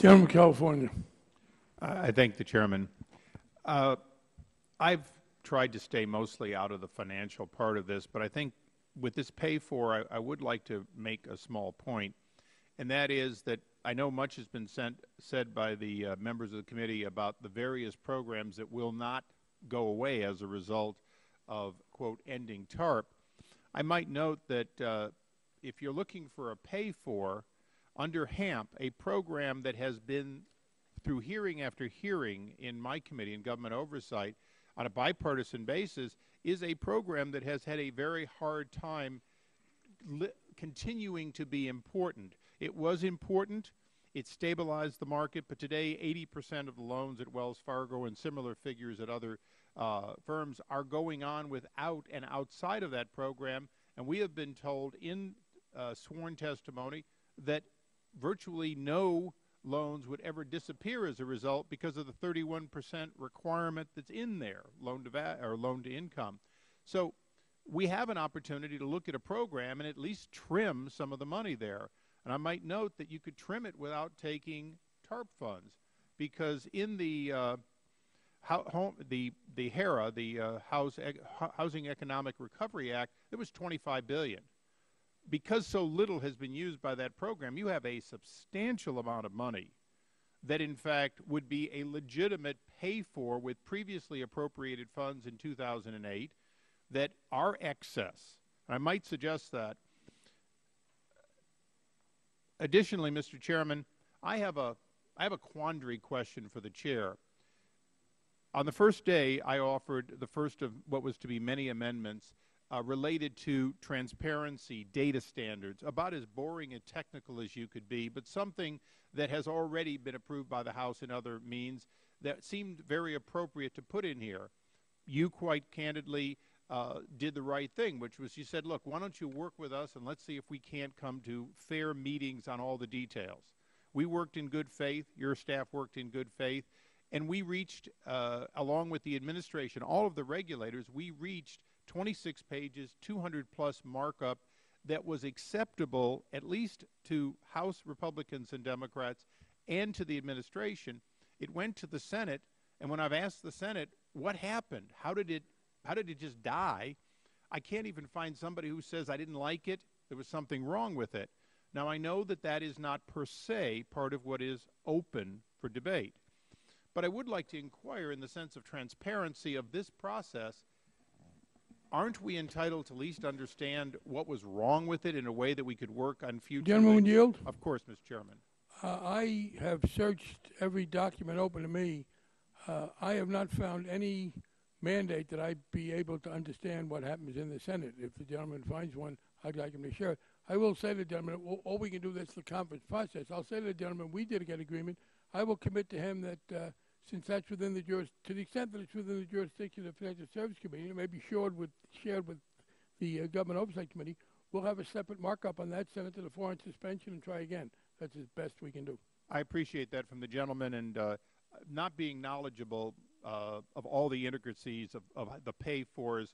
Gentleman from California. I thank the chairman. I've tried to stay mostly out of the financial part of this, but I think with this pay for, I would like to make a small point, and that is that I know much has been said by the members of the committee about the various programs that will not go away as a result of, quote, ending TARP. I might note that if you're looking for a pay for, under HAMP, a program that has been through hearing after hearing in my committee in government oversight on a bipartisan basis, is a program that has had a very hard time continuing to be important. It was important. It stabilized the market, but today 80% of the loans at Wells Fargo and similar figures at other firms are going on without and outside of that program, and we have been told in sworn testimony that virtually no loans would ever disappear as a result because of the 31% requirement that's in there, loan to income. So we have an opportunity to look at a program and at least trim some of the money there. And I might note that you could trim it without taking TARP funds, because in the HERA, the Housing Economic Recovery Act, there was $25 billion. Because so little has been used by that program, you have a substantial amount of money that in fact would be a legitimate pay for with previously appropriated funds in 2008 that are excess. I might suggest that. Additionally, Mr. Chairman, I have a quandary question for the chair. On the first day, I offered the first of what was to be many amendments related to transparency, data standards, about as boring and technical as you could be, but something that has already been approved by the House and other means that seemed very appropriate to put in here. You quite candidly did the right thing, which was you said, look, why don't you work with us and let's see if we can't come to fair meetings on all the details. We worked in good faith, your staff worked in good faith, and we reached, along with the administration, all of the regulators, we reached 26 pages, 200-plus markup that was acceptable at least to House Republicans and Democrats and to the administration. It went to the Senate, and when I've asked the Senate, what happened? How did it just die? I can't even find somebody who says, I didn't like it, there was something wrong with it. Now, I know that that is not per se part of what is open for debate, but I would like to inquire in the sense of transparency of this process. Aren't we entitled to at least understand what was wrong with it in a way that we could work on future Gentleman would yield? Of course, Mr. Chairman. I have searched every document open to me. I have not found any mandate that I be able to understand what happens in the Senate. If the gentleman finds one, I'd like him to share it. I will say to the gentleman, all we can do is the conference process. I'll say to the gentleman, we did get agreement. I will commit to him that since that's within the to the extent that it's within the jurisdiction of the Financial Service Committee, it may be shared with the Government Oversight Committee, we'll have a separate markup on that, send it to the floor in suspension, and try again. That's as best we can do. I appreciate that from the gentleman, and not being knowledgeable of all the intricacies of the pay-fors,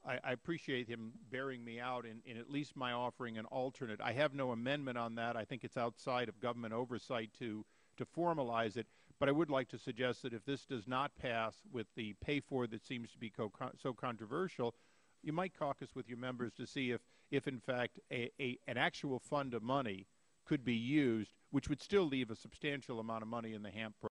I appreciate him bearing me out in at least my offering an alternate. I have no amendment on that. I think it's outside of government oversight to formalize it. But I would like to suggest that if this does not pass with the pay-for that seems to be so controversial, you might caucus with your members to see if in fact, an actual fund of money could be used, which would still leave a substantial amount of money in the HAMP program.